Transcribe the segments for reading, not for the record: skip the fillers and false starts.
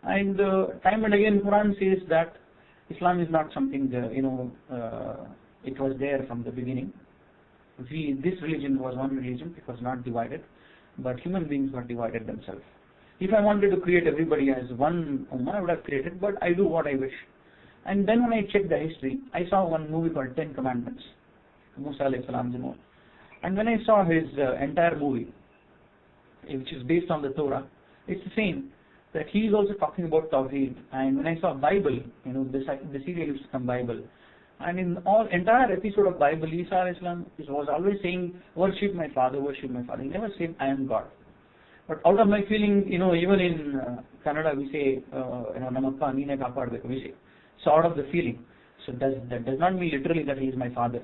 And time and again, Quran says that Islam is not something, it was there from the beginning. This religion was one religion, it was not divided, but human beings were divided themselves. If I wanted to create everybody as one ummah, I would have created, but I do what I wish. And then when I checked the history, I saw one movie called 10 Commandments, Musa alayhi salam's movie. And when I saw his entire movie, which is based on the Torah, it's the same, that he is also talking about Tawheed. And when I saw Bible, the serial used to come Bible, and in all entire episode of Bible, Isa alayhi salam was always saying, worship my father, worship my father. He never said, I am God. But out of my feeling, even in Kannada we say, Namappa Neene Kaapadbeku, we say. So out of the feeling. So that does not mean literally that he is my father.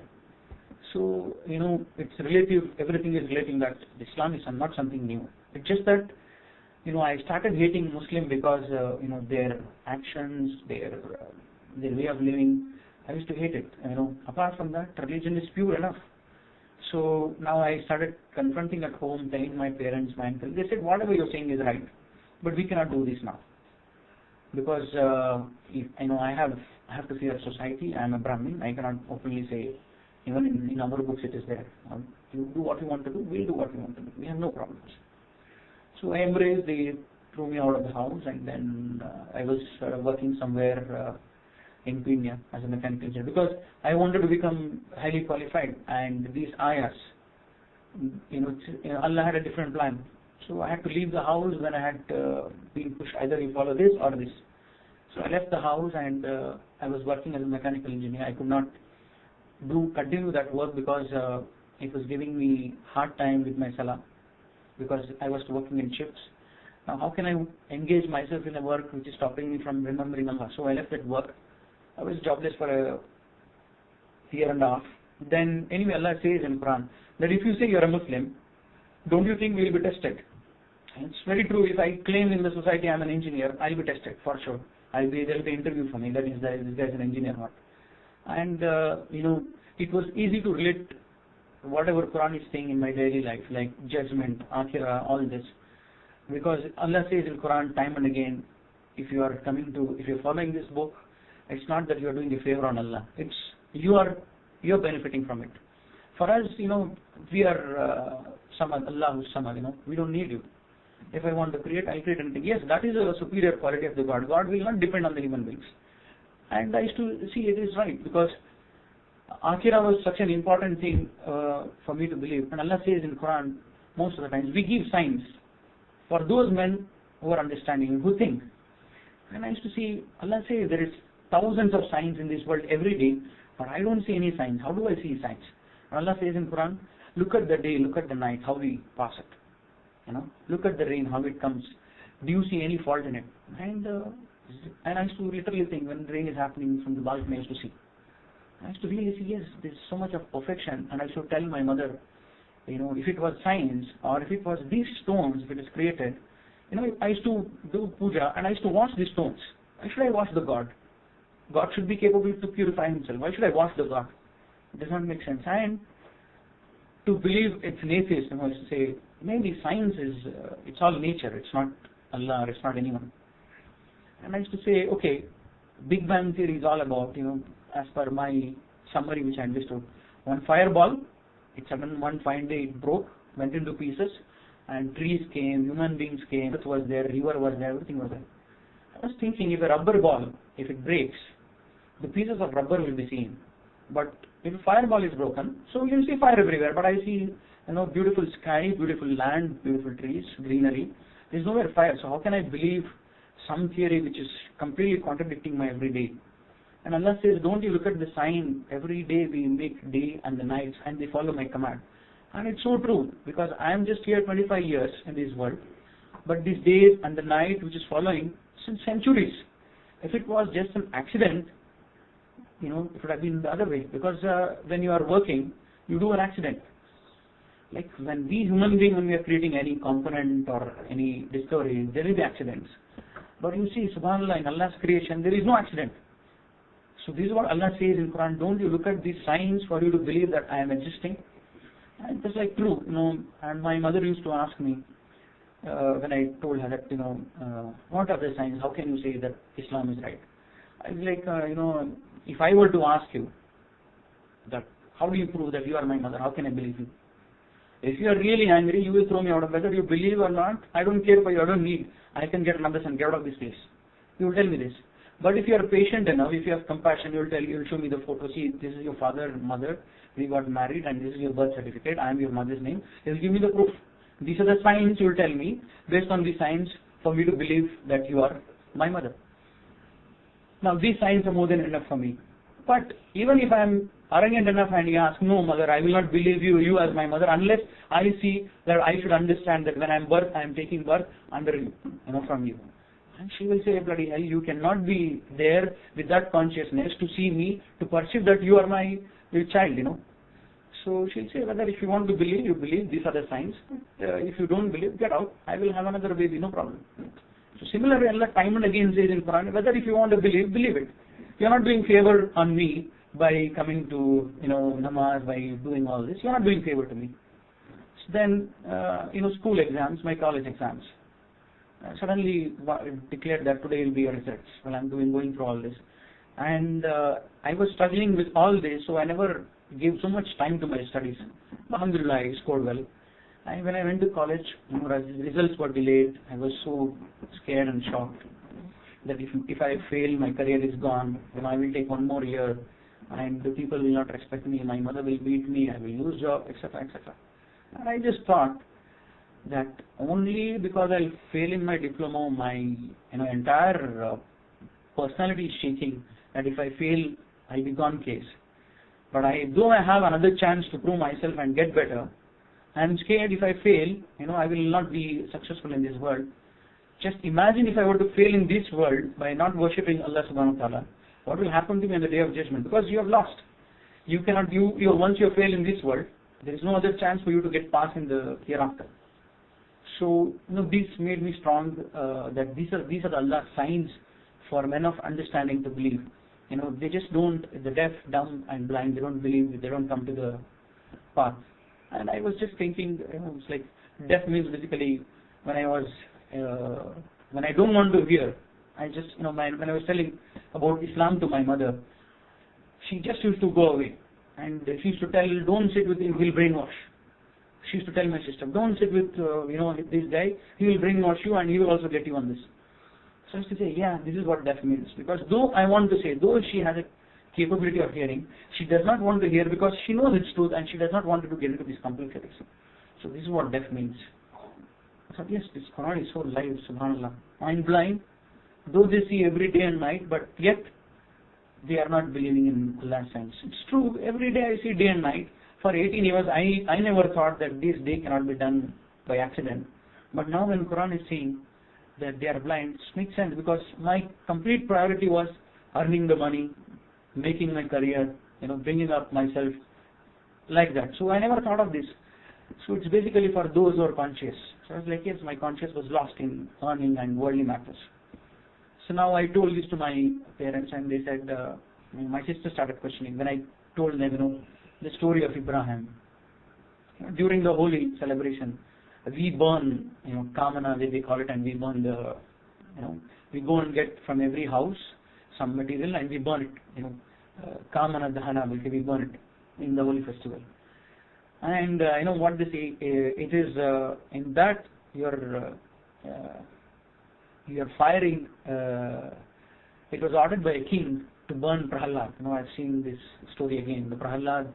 So, it's relative, everything is relating that Islam is not something new. It's just that, I started hating Muslim because, their actions, their way of living, I used to hate it. Apart from that, religion is pure enough. So now I started confronting at home, telling my parents, my uncle. They said, whatever you're saying is right, but we cannot do this now. Because, I have to fear society. I am a Brahmin. I cannot openly say, even in our books it is there. You do what you want to do, we'll do what we want to do. We have no problems. So I embraced, they threw me out of the house, and then I was working somewhere in India as a mechanical engineer, because I wanted to become highly qualified, and these ayahs, Allah had a different plan. So I had to leave the house when I had been pushed, either you follow this or this. So I left the house, and I was working as a mechanical engineer. I could not continue that work because it was giving me hard time with my salah, because I was working in shifts. Now how can I engage myself in a work which is stopping me from remembering Allah? So I left that work. I was jobless for a year and a half. Then anyway, Allah says in Quran that if you say you're a Muslim, don't you think we'll be tested? And it's very true. If I claim in the society I'm an engineer, I'll be tested for sure. There will be an interview for me. That is, this guy is an engineer or not. And it was easy to relate whatever Quran is saying in my daily life, like judgment, akhirah, all this, because Allah says in Quran time and again, if you're following this book, it's not that you're doing a favor on Allah. It's you're benefiting from it. For us, we are Samad, Allah who's Samad. We don't need you. If I want to create, I'll create anything. Yes, that is a superior quality of the God. God will not depend on the human beings. And I used to see it is right, because Akhirah was such an important thing for me to believe. And Allah says in Quran, most of the times, we give signs for those men who are understanding, who think. And I used to see, Allah says there is thousands of signs in this world every day, but I don't see any signs. How do I see signs? And Allah says in Quran, look at the day, look at the night, how we pass it. Look at the rain, how it comes. Do you see any fault in it? And I used to literally think, when the rain is happening from the balcony, I used to see. I used to really see, yes, there's so much of perfection. And I used to tell my mother, if it was science, or if it was these stones, if it is created, I used to do puja, and I used to wash these stones. Why should I wash the God? God should be capable to purify himself. Why should I wash the God? It does not make sense. And to believe it's an atheist, I used to say, maybe science is, it's all nature, it's not Allah, it's not anyone. And I used to say, okay, Big Bang Theory is all about, as per my summary which I understood, one fireball, one fine day it broke, went into pieces, and trees came, human beings came, earth was there, river was there, everything was there. I was thinking, if a rubber ball, if it breaks, the pieces of rubber will be seen. But if a fireball is broken, so you see fire everywhere, but I see, beautiful sky, beautiful land, beautiful trees, greenery. There's nowhere fire, so how can I believe some theory which is completely contradicting my everyday? And Allah says, don't you look at the sign, every day we make day and the nights, and they follow my command. And it's so true, because I am just here 25 years in this world, but these days and the night which is following, since centuries. If it was just an accident, it would have been the other way, because when you are working, you do an accident. Like when we human beings, when we are creating any component or any discovery, there will be accidents. But you see, subhanAllah, in Allah's creation, there is no accident. So this is what Allah says in Quran, don't you look at these signs for you to believe that I am existing? And it's like true, and my mother used to ask me, when I told her that, what are the signs? How can you say that Islam is right? I was like, if I were to ask you that, how do you prove that you are my mother? How can I believe you? If you are really angry, you will throw me out of whether you believe or not. I don't care for you. I don't need. I can get another son. Get out of this place. You will tell me this. But if you are patient enough, if you have compassion, you will show me the photo. See, this is your father and mother. We got married, and this is your birth certificate. I am your mother's name. You will give me the proof. These are the signs you will tell me. Based on these signs, for me to believe that you are my mother. Now, these signs are more than enough for me. But even if I am arrogant enough and he asks, no mother, I will not believe you as my mother, unless I see that I should understand that when I am taking birth under you, from you. And she will say, bloody hell, you cannot be there with that consciousness to see me, to perceive that you are my child, So she'll say, whether if you want to believe, you believe, these are the signs. If you don't believe, get out, I will have another baby, no problem. So similarly, Allah time and again says in Quran, whether if you want to believe, believe it. You are not doing favor on me by coming to, namaz, by doing all this. You are not doing favor to me. So then, school exams, my college exams. Suddenly declared that today will be your results. Well, I'm going through all this. And I was struggling with all this, so I never gave so much time to my studies. Alhamdulillah, I scored well. And when I went to college, results were delayed. I was so scared and shocked that if I fail, my career is gone. I will take one more year, and the people will not respect me. My mother will beat me. I will lose job, etc., etc. And I just thought that only because I'll fail in my diploma, my entire personality is shaking. That if I fail, I'll be gone case. But though I have another chance to prove myself and get better, I'm scared if I fail, I will not be successful in this world. Just imagine if I were to fail in this world by not worshipping Allah subhanahu wa ta'ala, what will happen to me on the day of judgment? Because you have lost. You cannot, once you fail in this world, there is no other chance for you to get past in the hereafter. So, this made me strong, that these are Allah's signs for men of understanding to believe. They just don't, the deaf, dumb and blind, they don't believe, they don't come to the path. And I was just thinking, it's like deaf means basically when I don't want to hear, I just, when I was telling about Islam to my mother, she just used to go away. And she used to tell, don't sit with him, he'll brainwash. She used to tell my sister, don't sit with, this guy, he will brainwash you and he will also get you on this. So I used to say, yeah, this is what deaf means. Because though she has a capability of hearing, she does not want to hear because she knows it's truth and she does not want to get into this complicated. So this is what deaf means. I thought, yes, this Quran is so live, subhanAllah. Mind blind, though they see every day and night, but yet they are not believing in Allah's signs. It's true, every day I see day and night. For 18 years, I never thought that this day cannot be done by accident. But now when Quran is saying that they are blind, it makes sense because my complete priority was earning the money, making my career, bringing up myself like that. So I never thought of this. So it's basically for those who are conscious. So I was like, yes, my conscience was lost in earning and worldly matters. So now I told this to my parents and they said, my sister started questioning. When I told them, the story of Ibrahim, during the holy celebration, we burn, kamana, they call it, and we burn we go and get from every house some material and we burn it, kamana dahana, we burn it in the holy festival. And what they say, it is in that you're firing, it was ordered by a king to burn Prahalad. I've seen this story again. The Prahalad,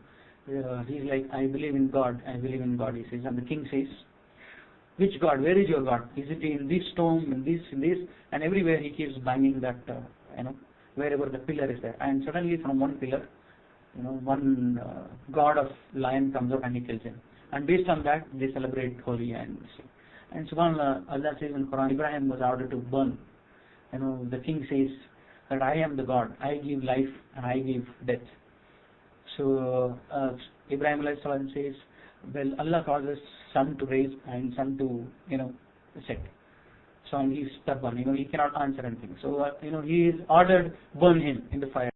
he's like, I believe in God, he says. And the king says, which God? Where is your God? Is it in this stone, in this? And everywhere he keeps banging that, wherever the pillar is there. And suddenly from one pillar, one god of lion comes up and he kills him. And based on that, they celebrate Holi. And subhanAllah, Allah says in Quran, Ibrahim was ordered to burn. The king says that I am the God. I give life and I give death. So Ibrahim says, well, Allah causes sun to rise and sun to, set. So he's stubborn, he cannot answer anything. So, he is ordered, burn him in the fire.